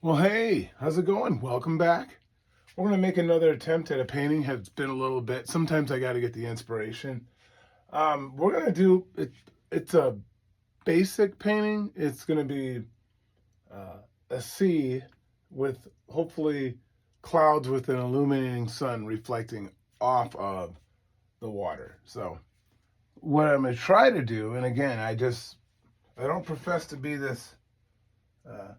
Well, hey, how's it going? Welcome back. We're going to make another attempt at a painting. It's been a little bit. Sometimes I got to get the inspiration. We're going to do it. It's a basic painting. It's going to be a sea with hopefully clouds with an illuminating sun reflecting off of the water. So, what I'm going to try to do, and again, I don't profess to be this uh,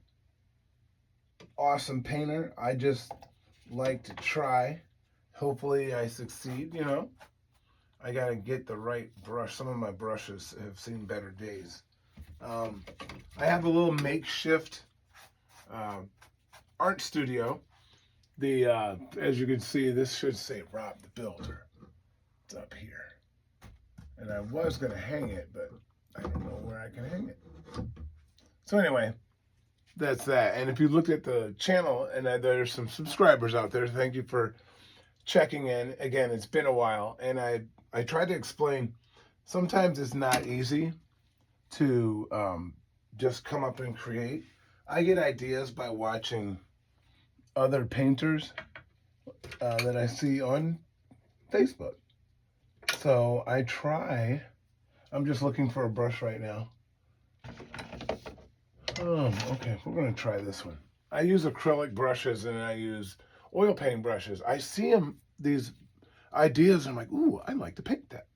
awesome painter. I just like to try. Hopefully, I succeed. I got to get the right brush. Some of my brushes have seen better days. Um, I have a little makeshift uh, art studio. As you can see, this should say Rob the Builder. It's up here. And I was going to hang it, but I don't know where I can hang it. So, anyway, that's that. And if you looked at the channel, and there's some subscribers out there, thank you for checking in. Again, it's been a while, and I tried to explain. Sometimes it's not easy to just come up and create. I get ideas by watching other painters that I see on Facebook. So I try. I'm just looking for a brush right now. Okay, we're gonna try this one. I use acrylic brushes and I use oil paint brushes. I see these ideas, and I'm like, ooh, I'd like to paint that.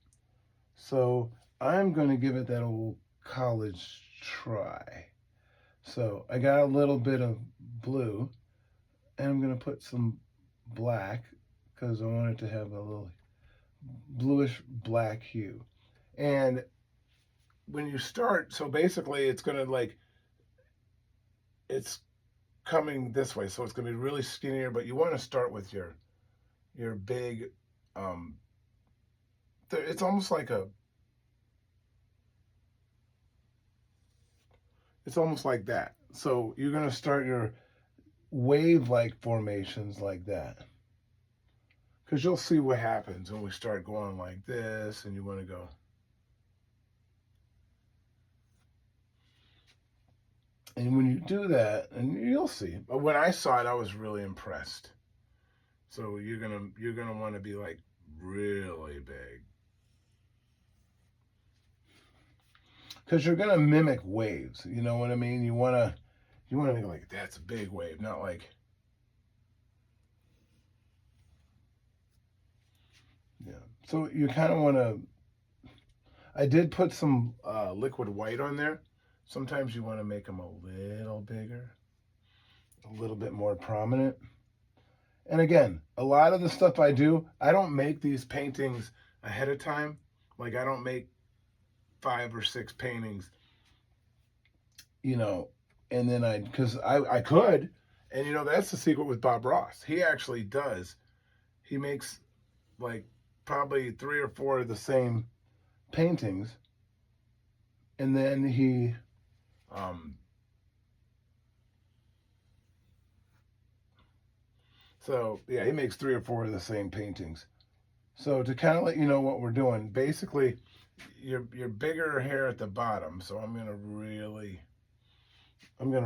So I'm going to give it that old college try. So I got a little bit of blue, and I'm going to put some black because I want it to have a little bluish black hue. And when you start, so basically it's going to it's coming this way. So it's going to be really skinnier, but you want to start with your big, it's almost like it's almost like that. So you're going to start your wave-like formations like that. Because you'll see what happens when we start going like this, and you want to go. And when you do that, and you'll see. But when I saw it, I was really impressed. So you're gonna want to be like really big. Because you're gonna mimic waves. You know what I mean? You wanna think like that's a big wave, not like, yeah. So you kind of want to. I did put some liquid white on there. Sometimes you want to make them a little bigger, a little bit more prominent. And again, a lot of the stuff I do, I don't make these paintings ahead of time. Like I don't make 5 or 6 paintings, you know, and then because I could, and that's the secret with Bob Ross. He actually does. He makes like probably 3 or 4 of the same paintings, and then um, so yeah, he makes 3 or 4 of the same paintings. So to kind of let you know what we're doing, basically, your bigger hair at the bottom. So I'm gonna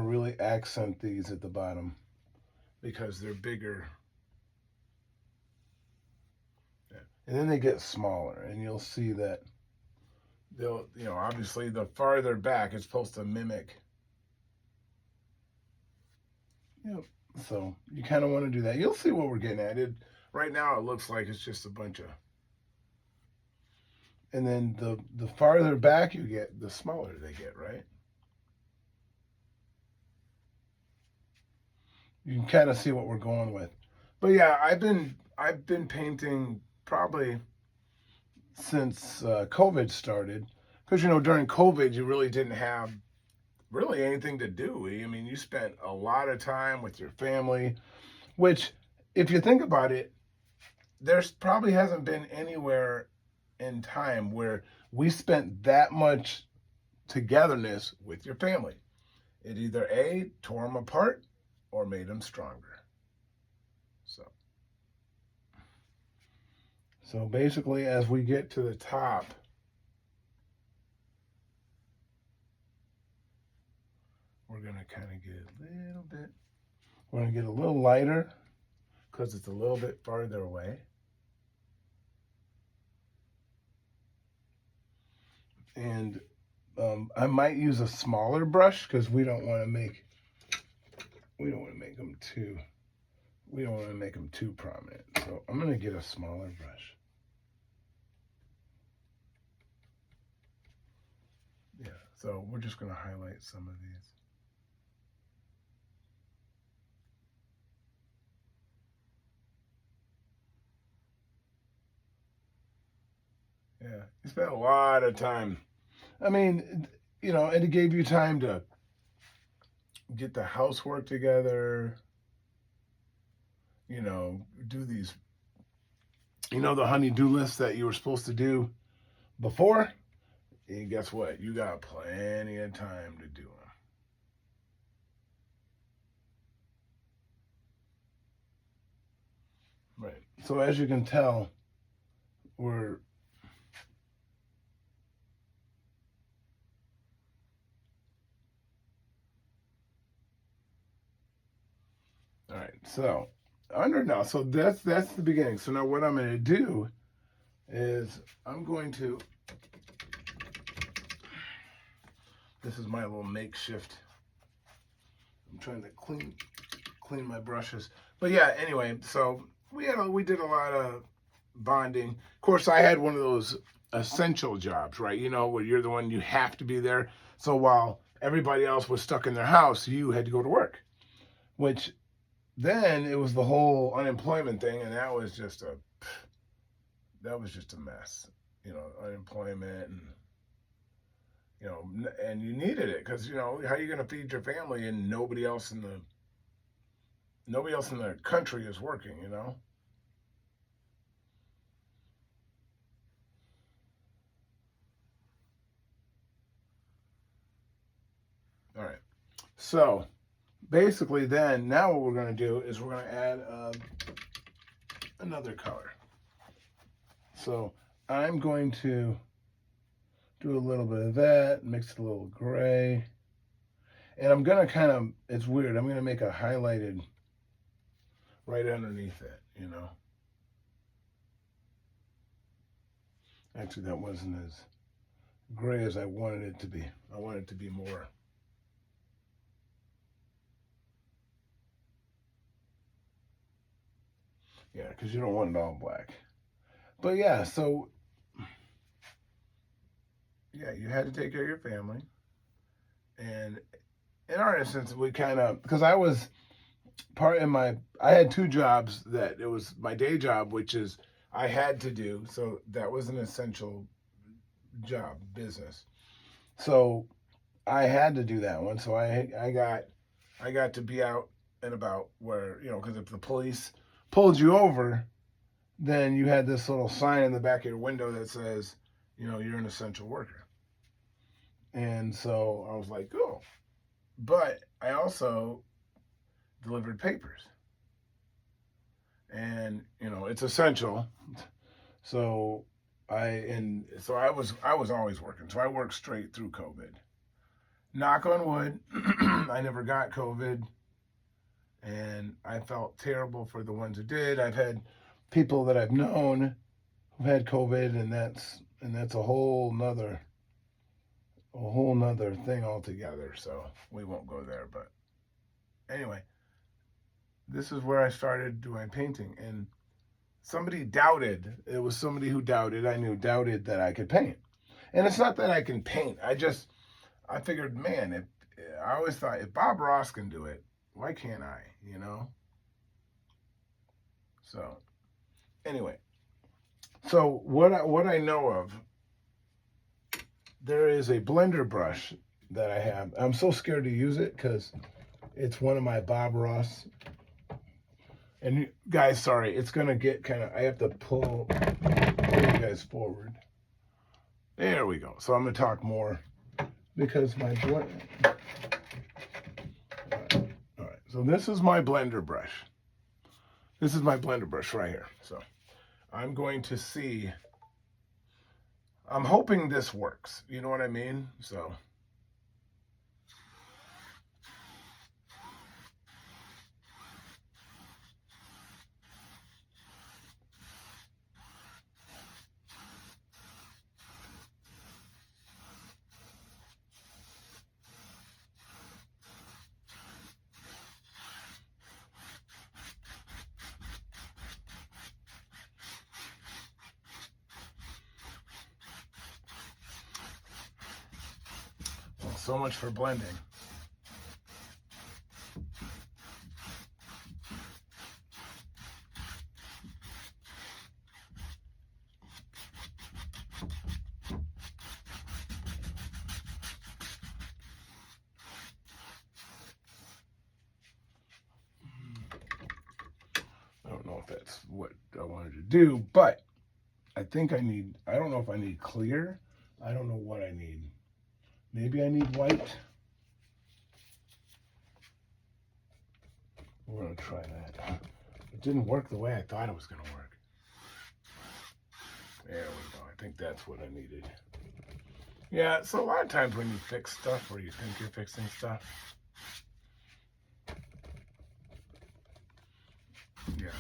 really accent these at the bottom because they're bigger. Yeah. And then they get smaller, and you'll see that obviously the farther back it's supposed to mimic. Yep. So you kind of want to do that. You'll see what we're getting at. Right now it looks like it's just a bunch of. And then the farther back you get, the smaller they get, right? You can kind of see what we're going with. But yeah, I've been painting probably since COVID started, because during COVID you really didn't have really anything to do. I mean, you spent a lot of time with your family, which, if you think about it, there's probably hasn't been anywhere in time where we spent that much togetherness with your family. It either tore them apart or made them stronger. So basically, as we get to the top, we're going to kind of get a little bit. We're going to get a little lighter because it's a little bit farther away. And I might use a smaller brush because we don't want to make them too prominent. So I'm going to get a smaller brush. Yeah, so we're just going to highlight some of these. Yeah, you spent a lot of time. I mean, you know, and it gave you time to get the housework together, you know, do these, you know, the honey-do list that you were supposed to do before. And guess what? You got plenty of time to do them. Right. So as you can tell, we're all right. So under now, so that's the beginning. So now what I'm going to do is I'm going to. This is my little makeshift. I'm trying to clean my brushes. But yeah, anyway, so we did a lot of bonding. Of course, I had one of those essential jobs, right? You know, where you're the one, you have to be there. So while everybody else was stuck in their house, you had to go to work. Which then it was the whole unemployment thing, and that was just a mess. You know, unemployment and you know, and you needed it because you know how are you going to feed your family and nobody else in the country is working, you know. All right, so basically then now what we're going to do is we're going to add another color. So I'm going to do a little bit of that, mix it a little gray, and I'm going to kind of, it's weird, I'm going to make a highlighted right underneath it, you know. Actually, that wasn't as gray as I wanted it to be. I wanted it to be more. Yeah, because you don't want it all black. But yeah, so yeah, you had to take care of your family. And in our instance, we kind of, because I was I had two jobs that it was my day job, which is I had to do. So that was an essential job, business. So I had to do that one. So I got to be out and about where, you know, because if the police pulled you over, then you had this little sign in the back of your window that says, you know, you're an essential worker. And so I was like, oh. But I also delivered papers. And, you know, it's essential. So I was always working. So I worked straight through COVID. Knock on wood, I never got COVID. And I felt terrible for the ones who did. I've had people that I've known who had COVID, and that's a whole nother thing altogether. So we won't go there. But anyway, this is where I started doing painting, and somebody doubted. It was somebody who doubted. I knew doubted that I could paint, and it's not that I can paint. I figured, man, I always thought if Bob Ross can do it, why can't I? You know. So anyway, so what I know of, there is a blender brush that I have. I'm so scared to use it because it's one of my Bob Ross. And you guys, sorry, it's gonna get kind of. I have to pull you guys forward. There we go. So I'm gonna talk more because my blend. All right. So this is my blender brush. This is my blender brush right here. So I'm going to see. I'm hoping this works. You know what I mean? So. so much for blending. I don't know if that's what I wanted to do, but I think I don't know if I need clear. I don't know what I need. Maybe I need white. We're gonna try that. It didn't work the way I thought it was gonna work. There we go. I think that's what I needed. Yeah, so a lot of times when you fix stuff or you think you're fixing stuff, yeah.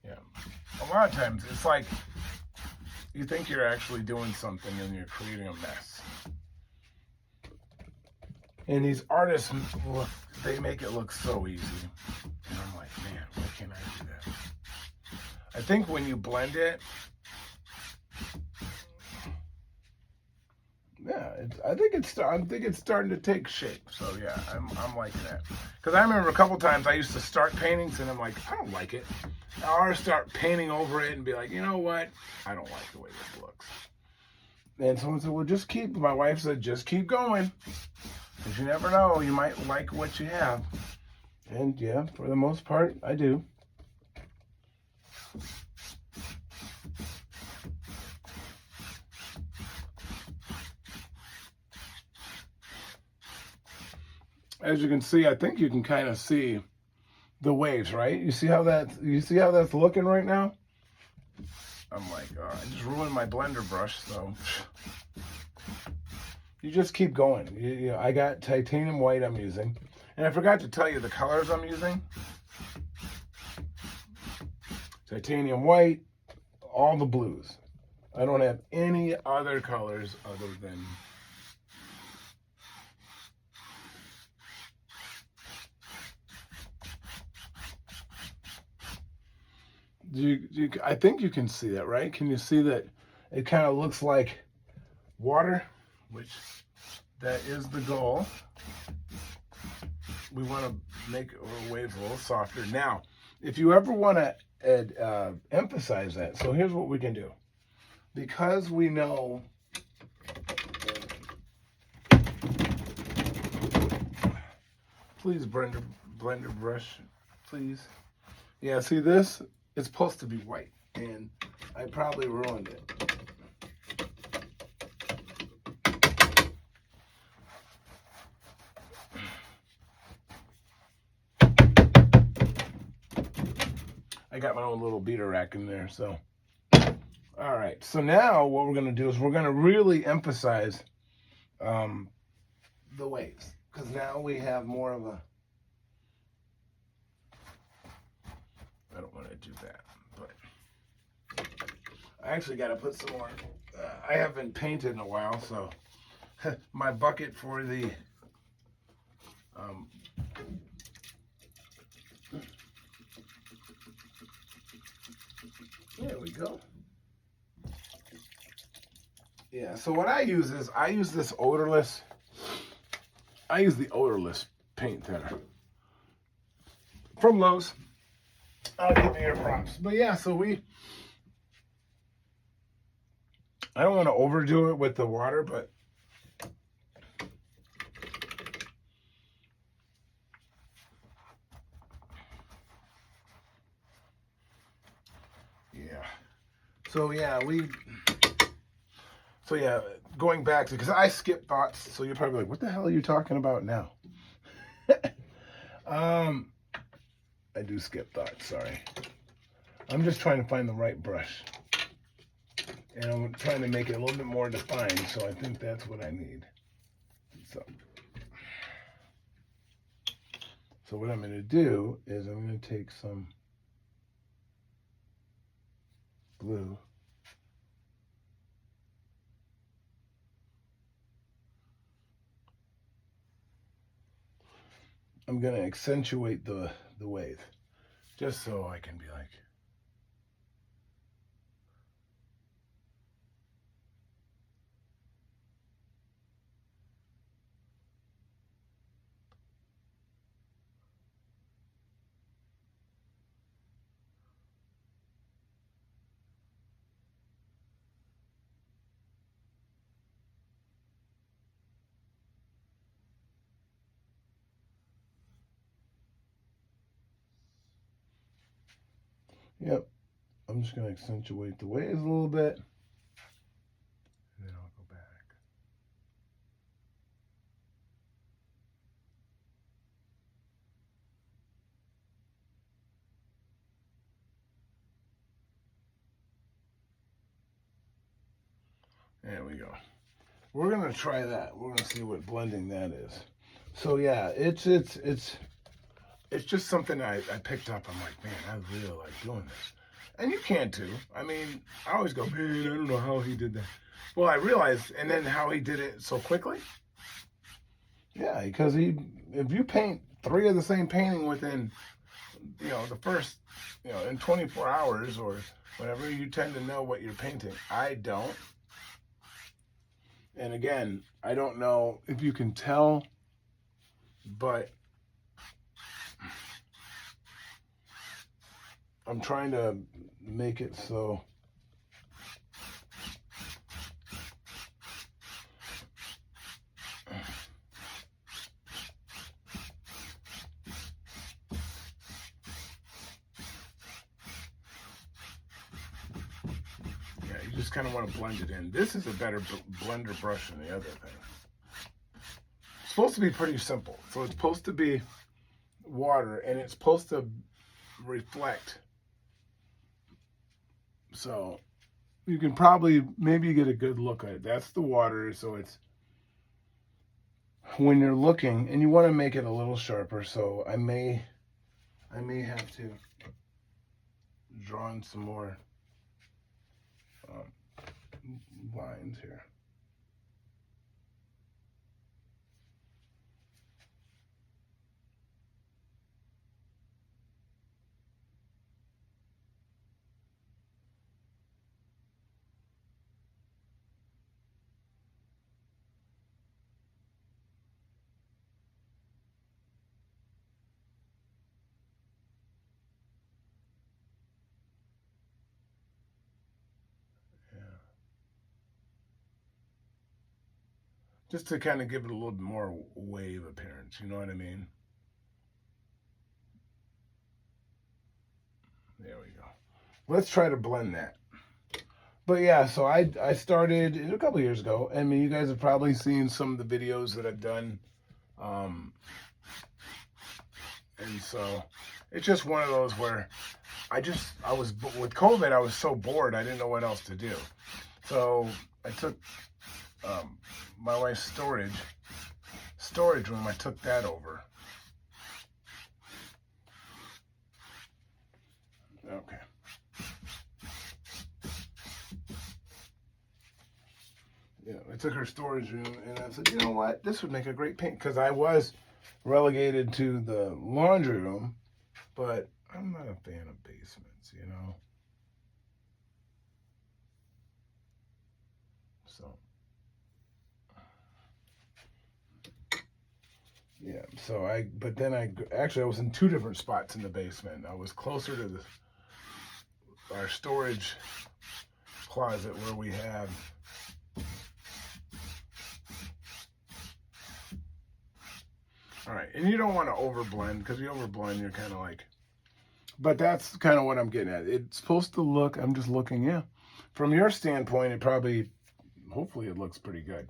Yeah. A lot of times it's like you think you're actually doing something and you're creating a mess. And these artists, they make it look so easy. And I'm like, man, why can't I do that? I think when you blend it, yeah, I think it's starting to take shape. So yeah, I'm liking that. Because I remember a couple times I used to start paintings and I'm like, I don't like it. Or start painting over it and be like, you know what? I don't like the way this looks. And someone said, well, my wife said, just keep going. Because you never know, you might like what you have. And yeah, for the most part, I do. As you can see, I think you can kind of see the waves, right? You see how that's looking right now? I'm like, I just ruined my blender brush, so you just keep going. I got titanium white I'm using. And I forgot to tell you the colors I'm using. Titanium white, all the blues. I don't have any other colors other than I think you can see that, right? Can you see that it kind of looks like water, which that is the goal. We want to make our waves a little softer. Now, if you ever want to emphasize that, so here's what we can do. Because we know, please blender brush, please. Yeah, see this? It's supposed to be white, and I probably ruined it. I got my own little beater rack in there, so. All right, so now what we're gonna do is we're gonna really emphasize the waves, because now we have more of a, I don't want to do that, but I actually got to put some more. I haven't painted in a while, so my bucket for the there we go. Yeah, so what I use is I use the odorless paint thinner from Lowe's. I'll give you your props. But yeah, so I don't want to overdo it with the water, but yeah. So yeah, going back to, because I skip thoughts, so you're probably like, what the hell are you talking about now? I do skip thoughts, sorry. I'm just trying to find the right brush. And I'm trying to make it a little bit more defined, so I think that's what I need. So what I'm going to do is I'm going to take some glue. I'm going to accentuate the wave, just so I can be like, Yep. I'm just going to accentuate the waves a little bit. And then I'll go back. There we go. We're going to try that. We're going to see what blending that is. So yeah, it's just something I picked up. I'm like, man, I really like doing this. And you can too. I mean, I always go, man, I don't know how he did that. Well, I realized, and then how he did it so quickly. Yeah, because if you paint 3 of the same painting within, the first, in 24 hours or whatever, you tend to know what you're painting. I don't. And again, I don't know if you can tell, but I'm trying to make it so you just kind of want to blend it in. This is a better blender brush than the other thing. It's supposed to be pretty simple. So it's supposed to be water and it's supposed to reflect. So you can probably maybe get a good look at it. That's the water. So it's when you're looking and you want to make it a little sharper. So I may have to draw in some more lines here. Just to kind of give it a little bit more wave appearance, you know what I mean? There we go. Let's try to blend that. But yeah, so I started a couple years ago. I mean, you guys have probably seen some of the videos that I've done. And so it's just one of those where I was, with COVID, I was so bored, I didn't know what else to do. So I took my wife's storage room, I took that over. Okay. I took her storage room and I said, you know what, this would make a great paint, because I was relegated to the laundry room, but I'm not a fan of basements, So, yeah, but then I was in 2 different spots in the basement. I was closer to our storage closet where we have all right, and you don't want to overblend, because you overblend, you're kind of like, but that's kind of what I'm getting at. It's supposed to look, I'm just looking, yeah. From your standpoint, hopefully it looks pretty good.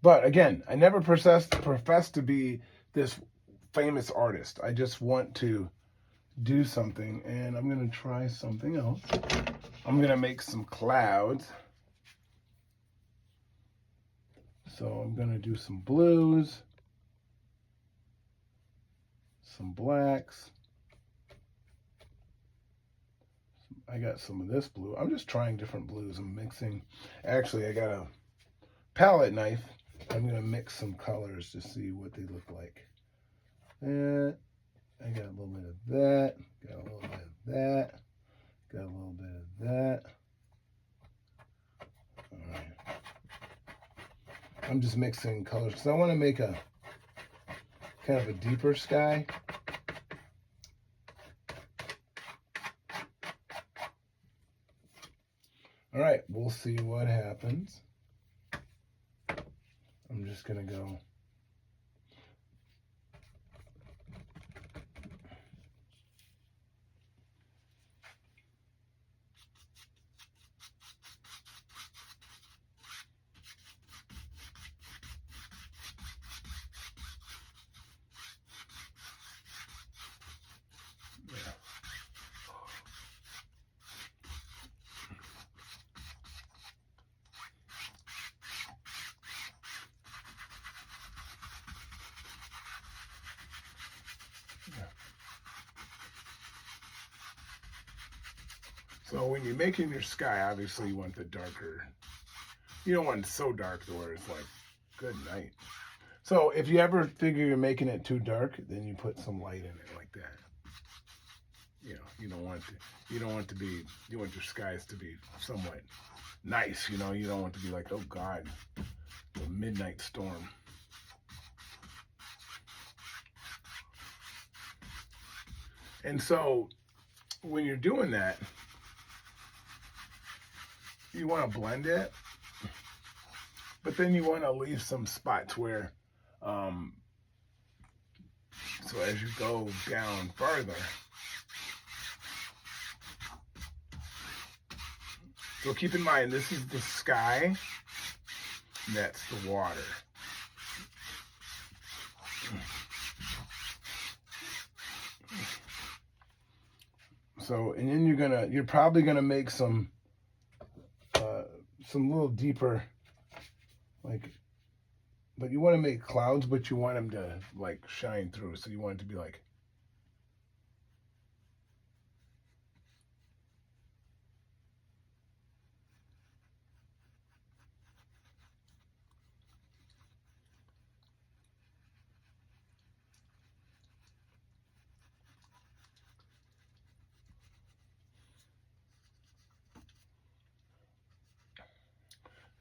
But again, I never professed to be this famous artist. I just want to do something, and I'm going to try something else. I'm going to make some clouds. So I'm going to do some blues, some blacks. I got some of this blue. I'm just trying different blues. I'm mixing. Actually, I got a palette knife. I'm going to mix some colors to see what they look like. And I got a little bit of that. Got a little bit of that. Got a little bit of that. All right. I'm just mixing colors because I want to make a kind of a deeper sky. All right, we'll see what happens. I'm just going to go. So when you're making your sky, obviously you want the darker. You don't want it so dark to where it's like, good night. So if you ever figure you're making it too dark, then you put some light in it like that. You know, you don't want it to be, you want your skies to be somewhat nice, you know, you don't want it to be like, oh God, the midnight storm. And so when you're doing that, you want to blend it, but then you want to leave some spots where, so as you go down farther, so keep in mind, this is the sky, that's the water. So, and then you're probably gonna make some little deeper, like, but you want to make clouds, but you want them to like shine through. So you want it to be like,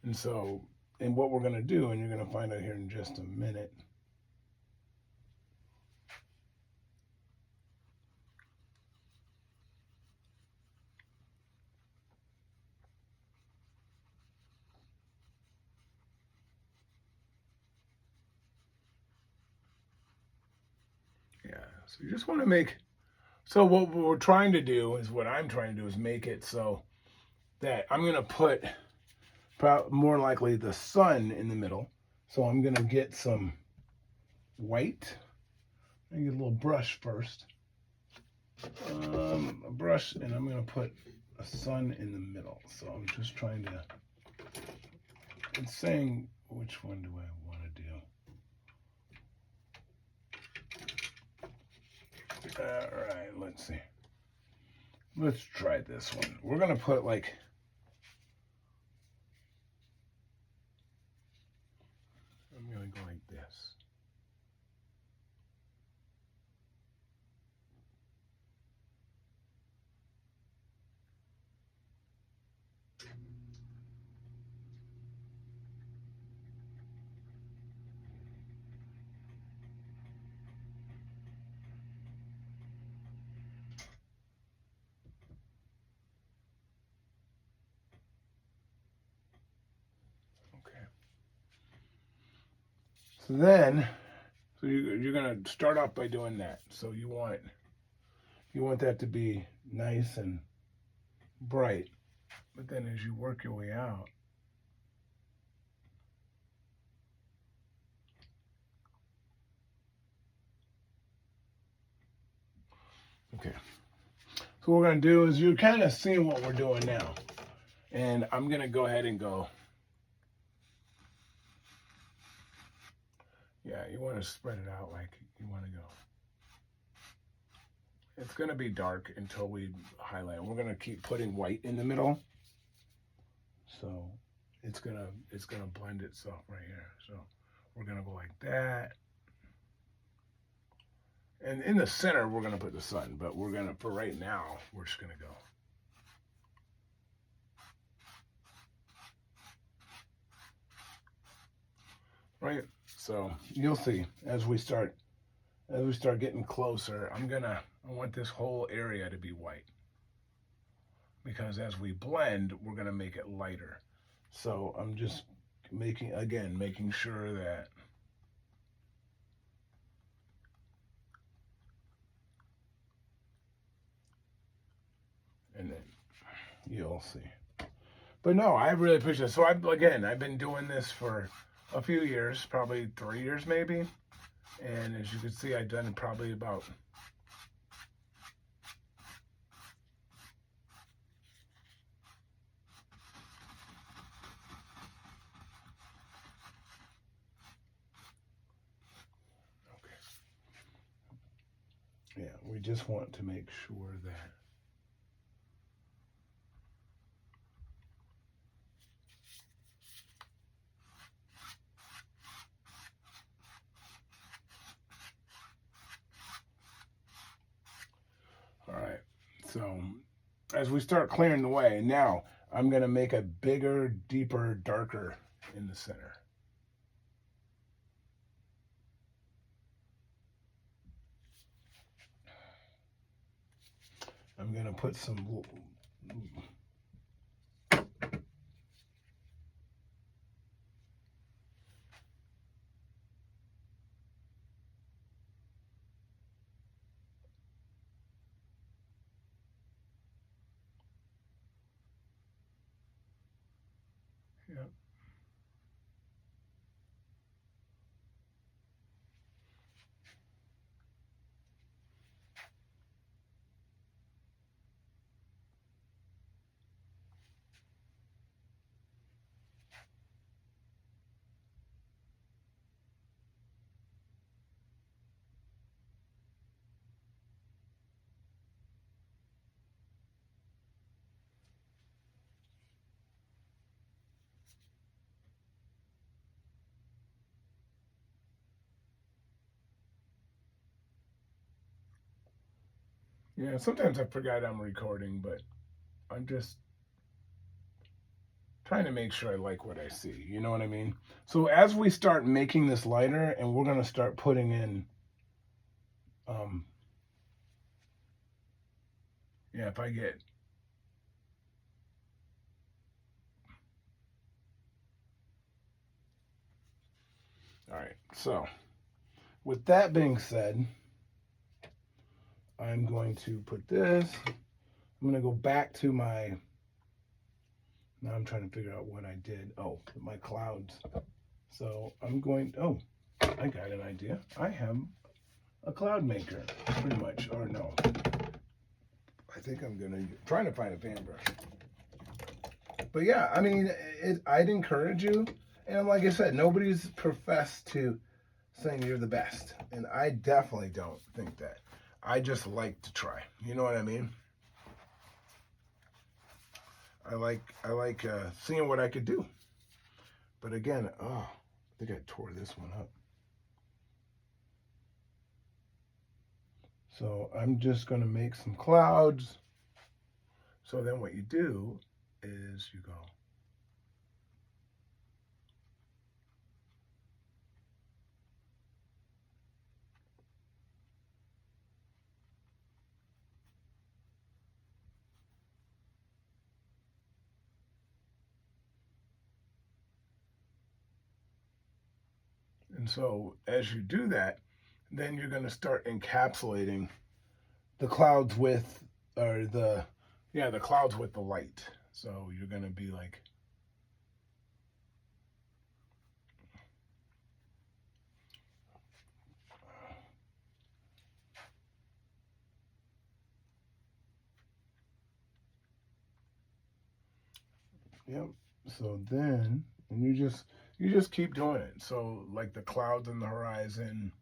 and so, and what we're gonna do, and you're gonna find out here in just a minute. Yeah, so you just want to make, so what we're trying to do is, what I'm trying to do is make it so that I'm going to put more likely the sun in the middle. So I'm going to get some white. I get a little brush first. A brush, and I'm going to put a sun in the middle. So I'm just trying to, it's saying, which one do I want to do? All right, let's see. Let's try this one. We're going to put like, I'm going to go like this. Okay. So then, so you're going to start off by doing that. So you want that to be nice and bright. But then as you work your way out, okay. So what we're going to do is, you're kind of seeing what we're doing now. And I'm going to go ahead and go. Yeah, you want to spread it out like you want to go. It's going to be dark until we highlight. We're going to keep putting white in the middle. So it's going to blend itself right here. So we're going to go like that. And in the center, we're going to put the sun, but we're going to, for right now, we're just going to go. Right? So you'll see as we start getting closer, I want this whole area to be white. Because as we blend, we're going to make it lighter. So I'm just making sure that and then you'll see. But no, I really appreciate it. So I've been doing this for a few years, probably 3 years maybe. And as you can see, I've done probably about yeah, we just want to make sure that So as we start clearing the way, now I'm going to make a bigger, deeper, darker in the center. I'm going to put some yeah. Yeah, sometimes I forget I'm recording, but I'm just trying to make sure I like what I see. You know what I mean? So as we start making this lighter, and we're going to start putting in, yeah, if I get, all right. So with that being said, I'm going to put this, I'm going to go back to my, now I'm trying to figure out what I did. Oh, my clouds. So I'm going, oh, I got an idea. I have a cloud maker, pretty much, or no. I think I'm gonna trying to find a paintbrush. But yeah, I mean, I'd encourage you, and like I said, nobody's professed to saying you're the best, and I definitely don't think that. I just like to try. You know what I mean? I like seeing what I could do. But again, oh, I think I tore this one up. So I'm just gonna make some clouds. So then what you do is you go. And so as you do that, then you're going to start encapsulating the clouds with, or the clouds with the light. So you're going to be like, yep. So then, and you just keep doing it. So like the clouds on the horizon.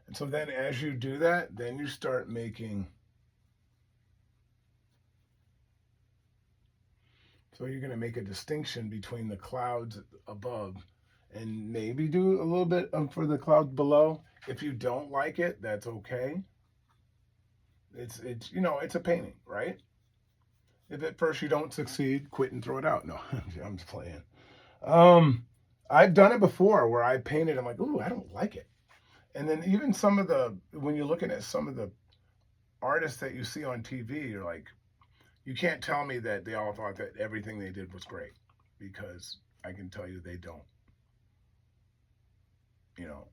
And so then as you do that, then you start making, so you're going to make a distinction between the clouds above and maybe do a little bit for the clouds below. If you don't like it, that's okay. It's it's a painting, right? If at first you don't succeed, quit and throw it out. No, I'm just playing. Um, I've done it before where I painted. I'm like, ooh, I don't like it. And then even some of the when you're looking at some of the artists that you see on TV, you're like, you can't tell me that they all thought that everything they did was great, because I can tell you they don't. You know.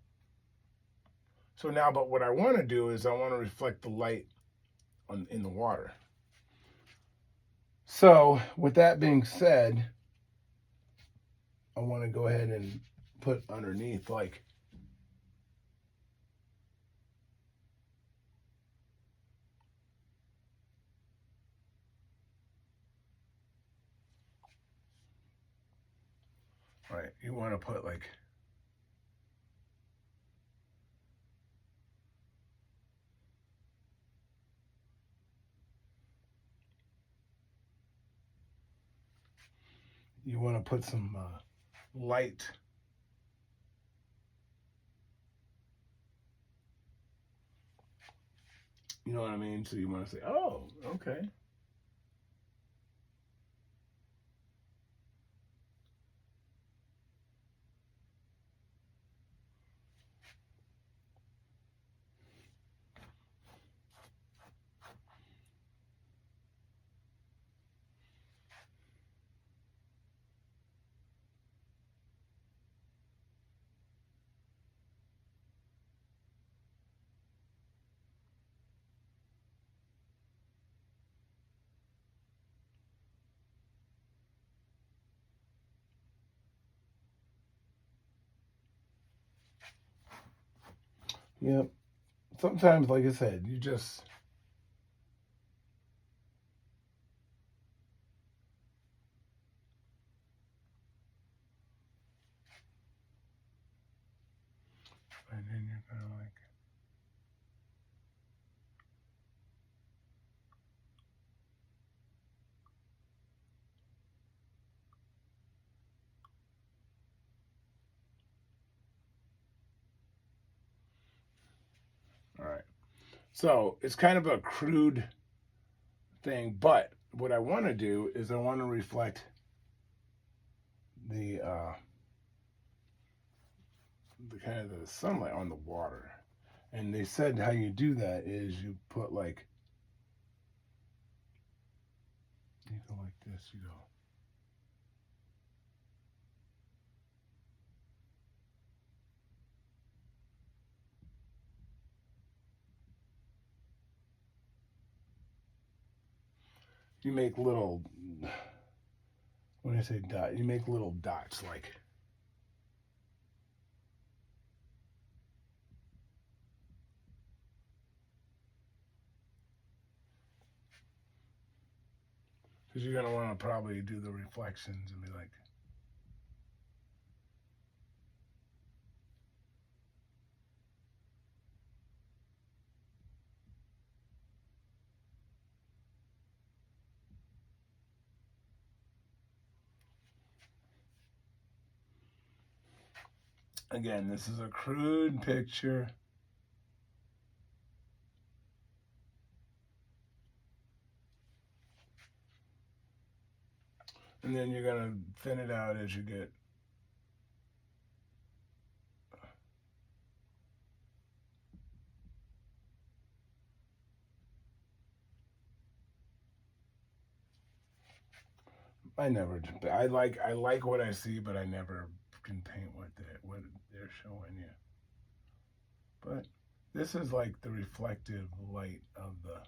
So now, but what I want to do is I want to reflect the light in the water. So with that being said, I want to go ahead and put underneath, like, right, you want to put like, you want to put some light You know what I mean? So you want to say, oh, okay. Yep. Sometimes, like I said, you just and then you're kind of like, all right. So it's kind of a crude thing, but what I want to do is I want to reflect the kind of the sunlight on the water. And they said how you do that is you put like, you go like this, you go. You make little, when I say dot, you make little dots like, because you're going to want to probably do the reflections and be like, again, this is a crude picture. And then you're going to thin it out as you get. I like what I see, but I never can paint what they're showing you. But this is like the reflective light of the.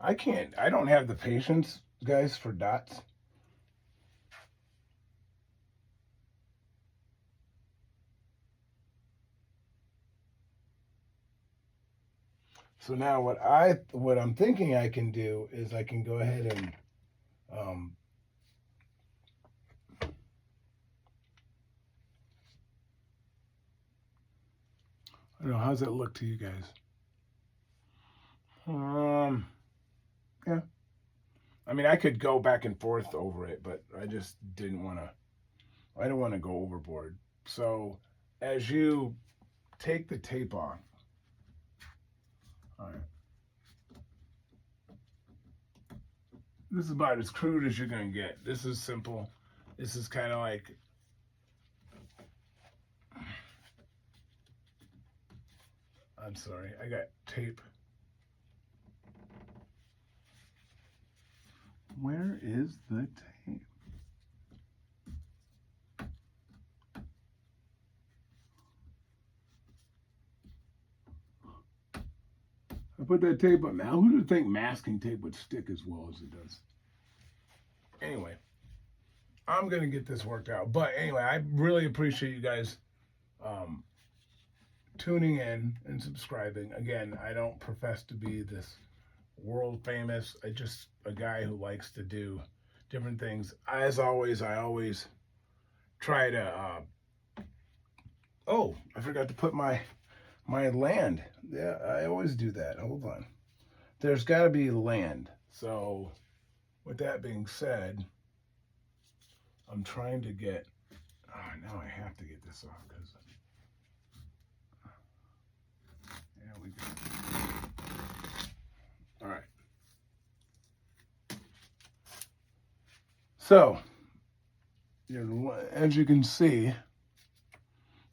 I don't have the patience, guys, for dots. So now what I'm thinking I can do is I can go ahead and I don't know, how's that look to you guys? Yeah. I mean, I could go back and forth over it, but I just didn't want to. I don't want to go overboard. So, as you take the tape off, all right. This is about as crude as you're gonna get. This is simple. This is kind of like. I'm sorry, I got tape. Where is the tape? I put that tape on. Now, who would think masking tape would stick as well as it does? Anyway, I'm gonna get this worked out. But anyway, I really appreciate you guys um, tuning in and subscribing. Again, I don't profess to be this world famous. I just a guy who likes to do different things. As always, I always try to. Oh, I forgot to put my land. Yeah, I always do that. Hold on. There's got to be land. So, with that being said, I'm trying to get. Oh, now I have to get this off because There we go. All right. So, as you can see,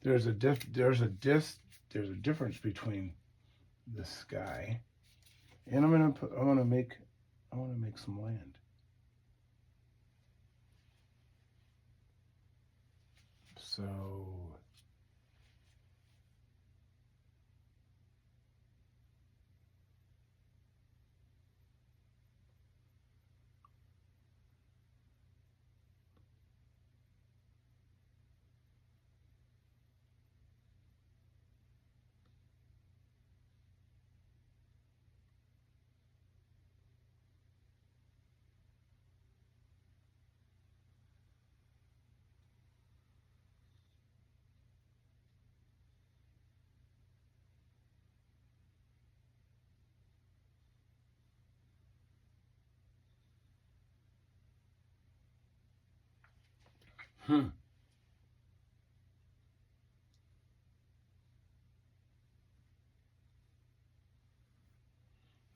there's a difference between the sky, and I want to make some land. So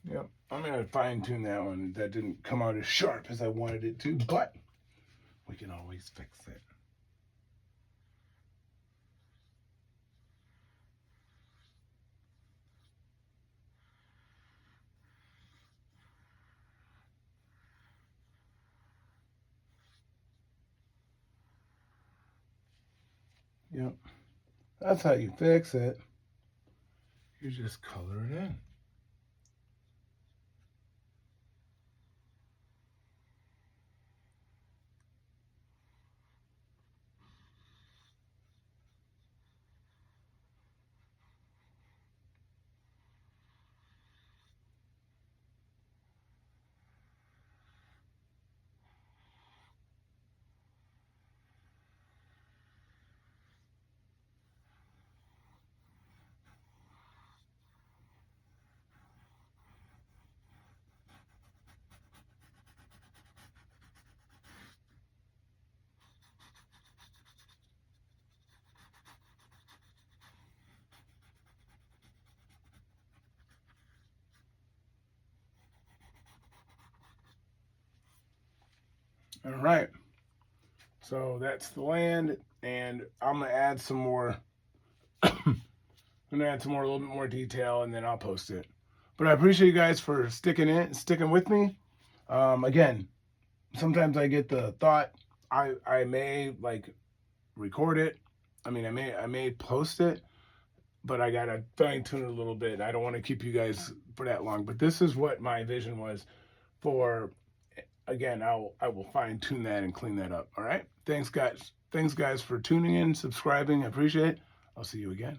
Yep, I'm gonna fine tune that one. That didn't come out as sharp as I wanted it to, but we can always fix it. Yep, that's how you fix it. You just color it in. All right, so that's the land, and I'm gonna add some more. I'm gonna add some more, a little bit more detail, and then I'll post it. But I appreciate you guys for sticking with me. Again, sometimes I get the thought I may like record it. I mean, I may post it, but I gotta fine tune it a little bit. I don't want to keep you guys for that long. But this is what my vision was for. Again, I will fine tune that and clean that up. All right. Thanks, guys. Thanks, guys, for tuning in, subscribing. I appreciate it. I'll see you again.